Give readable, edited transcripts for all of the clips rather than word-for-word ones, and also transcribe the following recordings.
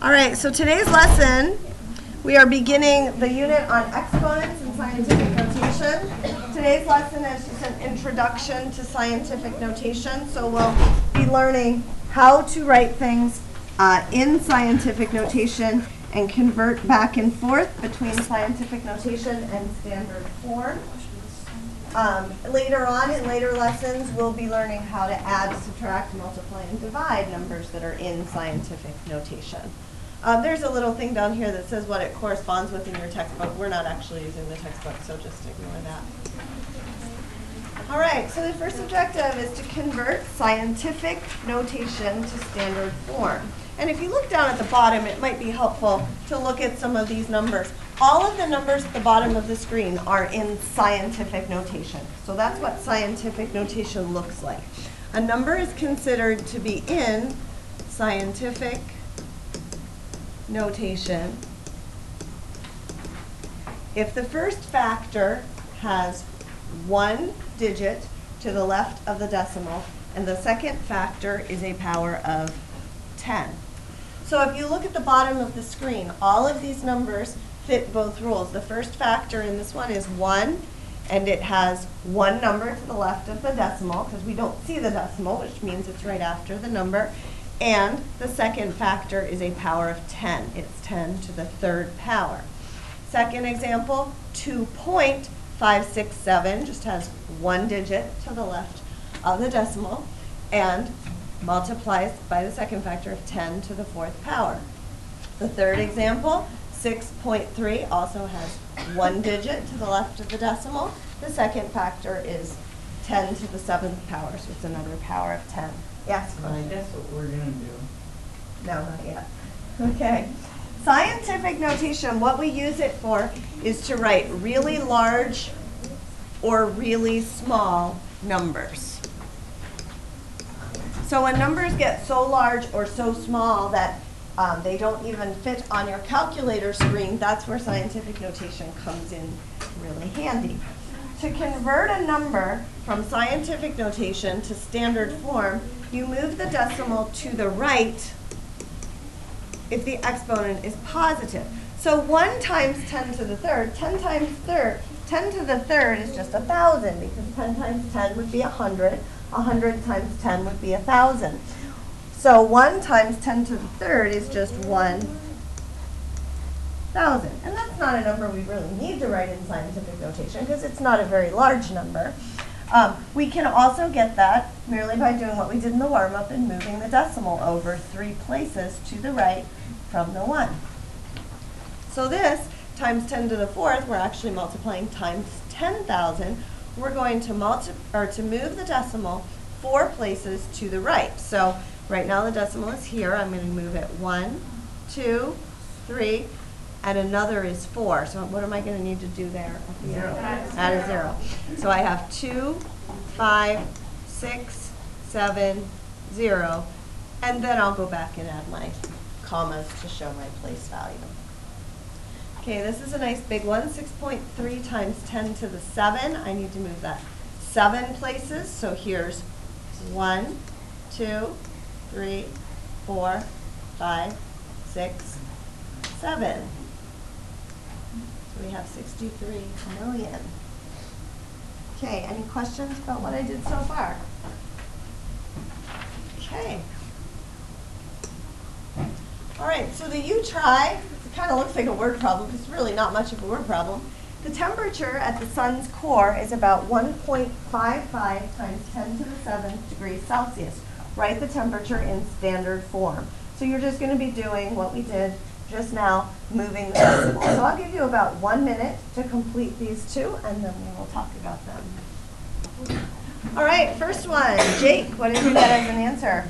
All right, so today's lesson, we are beginning the unit on exponents and scientific notation. Today's lesson is just an introduction to scientific notation, so we'll be learning how to write things in scientific notation and convert back and forth between scientific notation and standard form. Later on, in later lessons, we'll be learning how to add, subtract, multiply, and divide numbers that are in scientific notation. There's a little thing down here that says what it corresponds with in your textbook. We're not actually using the textbook, so just ignore that. All right, so the first objective is to convert scientific notation to standard form. And if you look down at the bottom, it might be helpful to look at some of these numbers. All of the numbers at the bottom of the screen are in scientific notation. So that's what scientific notation looks like. A number is considered to be in scientific notation if the first factor has one digit to the left of the decimal and the second factor is a power of 10. So if you look at the bottom of the screen, all of these numbers fit both rules. The first factor in this one is 1, and it has one number to the left of the decimal, because we don't see the decimal, which means it's right after the number. And the second factor is a power of 10. It's 10 to the third power. Second example, 2.567 just has one digit to the left of the decimal and multiplies by the second factor of 10 to the fourth power. The third example, 6.3 also has one digit to the left of the decimal. The second factor is 10 to the seventh power, so it's another power of 10. Yes? I guess what we're going to do. No, not yet. Okay. Scientific notation, what we use it for is to write really large or really small numbers. So when numbers get so large or so small that they don't even fit on your calculator screen, that's where scientific notation comes in really handy. To convert a number from scientific notation to standard form, you move the decimal to the right if the exponent is positive. So 1 times 10 to the third, 10 to the third is just 1,000, because 10 times 10 would be 100. 100 times 10 would be 1,000. So 1 times 10 to the third is just 1,000. And that's not a number we really need to write in scientific notation, because it's not a very large number. We can also get that merely by doing what we did in the warm-up and moving the decimal over 3 places to the right from the 1. So this, times 10 to the fourth, we're actually multiplying times 10,000. We're going to move the decimal 4 places to the right. So right now the decimal is here. I'm going to move it 1, 2, 3, and another is 4. So what am I going to need to do there? Add a 0. So I have 2, 5, 6, 7, 0, and then I'll go back and add my commas to show my place value. Okay, this is a nice big one, 6.3 times 10 to the 7. I need to move that 7 places. So here's 1, 2, 3, 4, 5, 6, 7. So we have 63 million. Okay, any questions about what I did so far? Okay. All right, so the U-try, it kind of looks like a word problem, but it's really not much of a word problem. The temperature at the sun's core is about 1.55 times 10 to the 7th degrees Celsius. Write the temperature in standard form. So you're just going to be doing what we did just now, moving the decimal. So I'll give you about 1 minute to complete these two, and then we will talk about them. All right, first one. Jake, what did you get as an answer?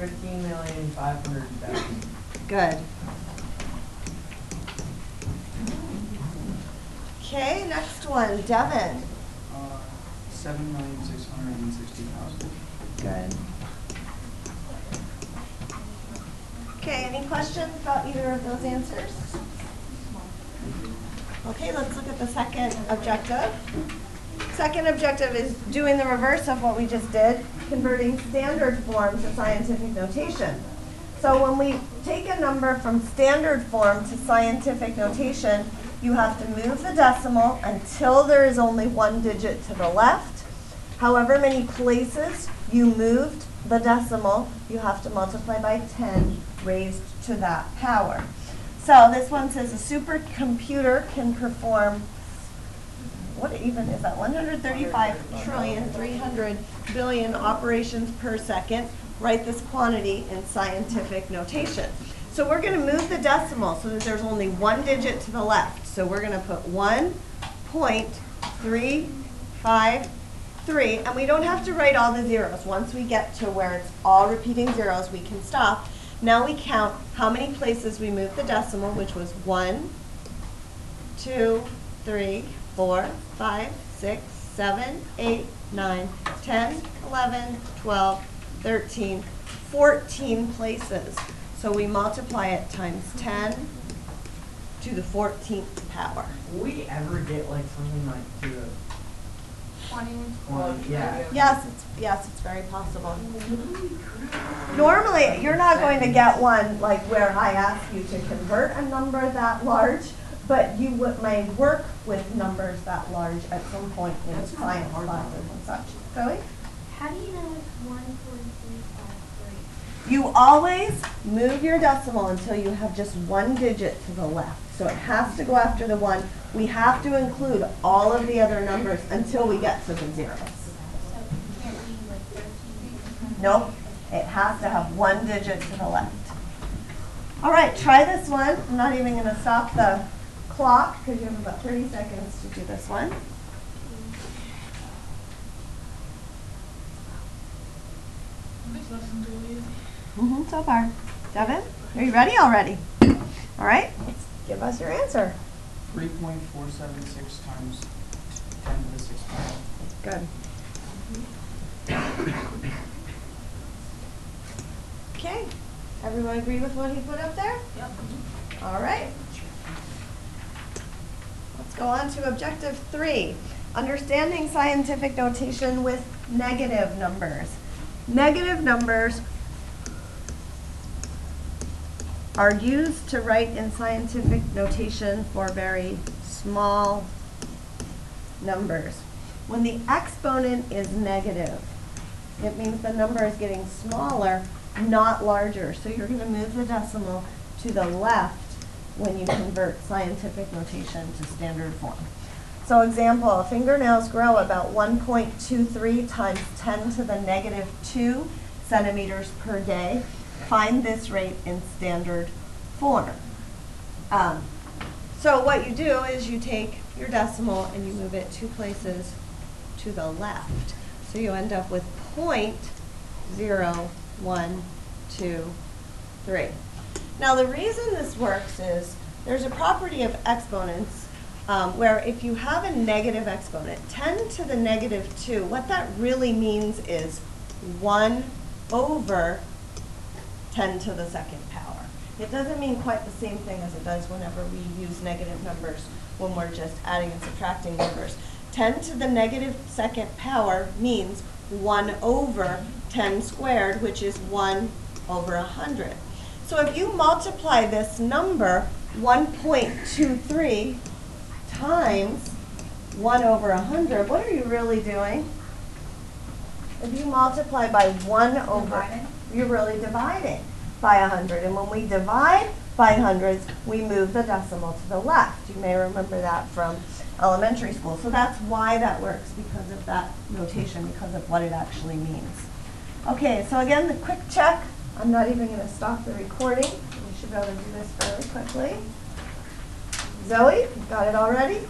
15,500,000. Good. Okay, next one. Devin. 7,660,000. Good. Okay, any questions about either of those answers? Okay, let's look at the second objective. Second objective is doing the reverse of what we just did. converting standard form to scientific notation. So when we take a number from standard form to scientific notation, you have to move the decimal until there is only one digit to the left. However many places you moved the decimal, you have to multiply by 10 raised to that power. So this one says a supercomputer can perform, what even is that, 135,300,000,000,000,000 operations per second. Write this quantity in scientific notation. So we're going to move the decimal so that there's only one digit to the left. So we're going to put 1.353, and we don't have to write all the zeros. Once we get to where it's all repeating zeros, we can stop. Now we count how many places we moved the decimal, which was 1, 2, 3, 4, 5, 6, 7, 8, 9, 10, 11, 12, 13, 14 places. So we multiply it times 10 to the 14th power. Will we ever get like something like to the 20? Yeah. Yes, it's very possible. Normally, you're not going to get one like where I ask you to convert a number that large, but you may work with numbers that large at some point in science classes and such. Zoe? How do you know it's 1.353? You always move your decimal until you have just one digit to the left. So it has to go after the 1. We have to include all of the other numbers until we get to the zeros. So it can't be like 13? Nope, it has to have one digit to the left. All right, try this one. I'm not even going to stop the clock because you have about 30 seconds to do this one. So far. Devin, are you ready already? All right, give us your answer. 3.476 times 10 to the 6th power. Good. Okay, everyone agree with what he put up there? Yep. All right. Let's go on to objective 3. Understanding scientific notation with negative numbers. Negative numbers are used to write in scientific notation for very small numbers. When the exponent is negative, it means the number is getting smaller, not larger. So you're going to move the decimal to the left when you convert scientific notation to standard form. So example, fingernails grow about 1.23 times 10 to the negative 2 centimeters per day. Find this rate in standard form. So what you do is you take your decimal and you move it 2 places to the left. So you end up with 0.0123. Now the reason this works is there's a property of exponents where if you have a negative exponent, 10 to the negative 2, what that really means is 1 over 10 to the 2nd power. It doesn't mean quite the same thing as it does whenever we use negative numbers when we're just adding and subtracting numbers. 10 to the negative 2nd power means 1 over 10 squared, which is 1 over 100. So if you multiply this number, 1.23 times 1 over 100, what are you really doing? If you multiply by 1 over, you're really dividing by 100. And when we divide by hundreds, we move the decimal to the left. You may remember that from elementary school. So that's why that works, because of that notation, because of what it actually means. Okay, so again, the quick check. I'm not even going to stop the recording. We should be able to do this fairly quickly. Zoe, got it already?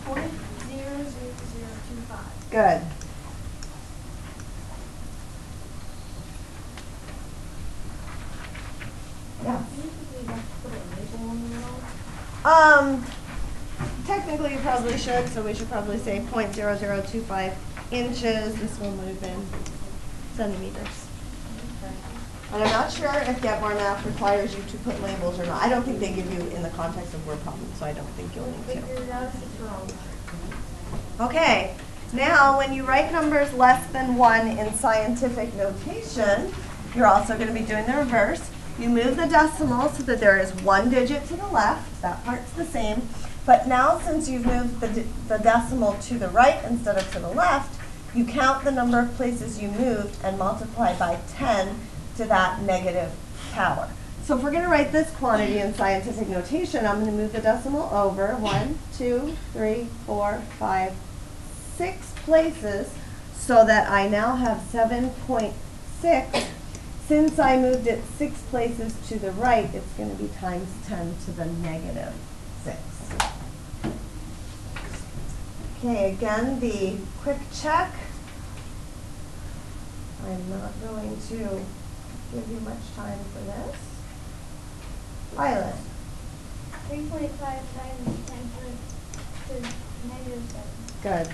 0.00025. Good. Yeah. Basically, you have to put a label in the middle. Technically you probably should, so we should probably say 0.0025 inches. This one would have been centimeters. And I'm not sure if Get More Math requires you to put labels or not. I don't think they give you in the context of word problems, so I don't think you'll need to. Figure it out if it's wrong. Okay, Now, when you write numbers less than 1 in scientific notation, you're also going to be doing the reverse. You move the decimal so that there is 1 digit to the left. That part's the same. But now, since you've moved the decimal to the right instead of to the left, you count the number of places you moved and multiply by 10 to that negative power. So if we're going to write this quantity in scientific notation, I'm going to move the decimal over 1, 2, 3, 4, 5, 6 places so that I now have 7.6. Since I moved it 6 places to the right, it's going to be times 10 to the negative 6. Okay, again, the quick check. I'm not going to give you much time for this. Violet. 3.5 times 10 to negative 7. Good.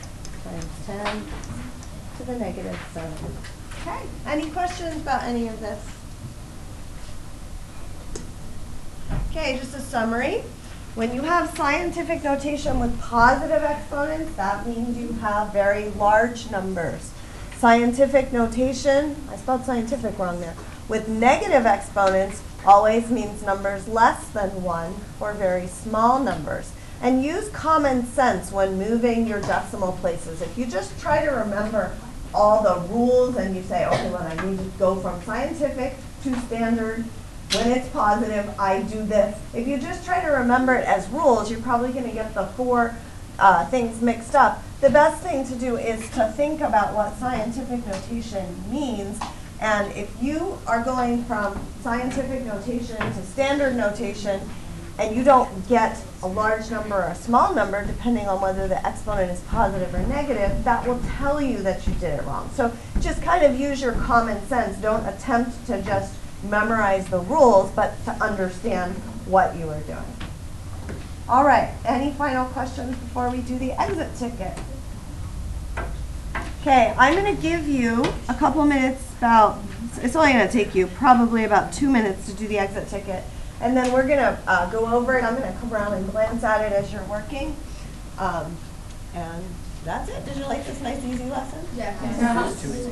Times 10 to the negative 7. Okay. Any questions about any of this? Okay, just a summary. When you have scientific notation with positive exponents, that means you have very large numbers. Scientific notation, I spelled scientific wrong there, with negative exponents always means numbers less than 1 or very small numbers. And use common sense when moving your decimal places. If you just try to remember all the rules and you say, okay, well, I need to go from scientific to standard. When it's positive, I do this. If you just try to remember it as rules, you're probably going to get the 4 things mixed up. The best thing to do is to think about what scientific notation means. And if you are going from scientific notation to standard notation, and you don't get a large number or a small number, depending on whether the exponent is positive or negative, that will tell you that you did it wrong. So just kind of use your common sense. Don't attempt to just memorize the rules, but to understand what you are doing. All right, any final questions before we do the exit ticket? Okay, I'm going to give you a couple minutes, it's only going to take you probably about 2 minutes to do the exit ticket. And then we're going to go over it. I'm going to come around and glance at it as you're working. And that's it. Did you like this nice, easy lesson? Yeah. It's too easy.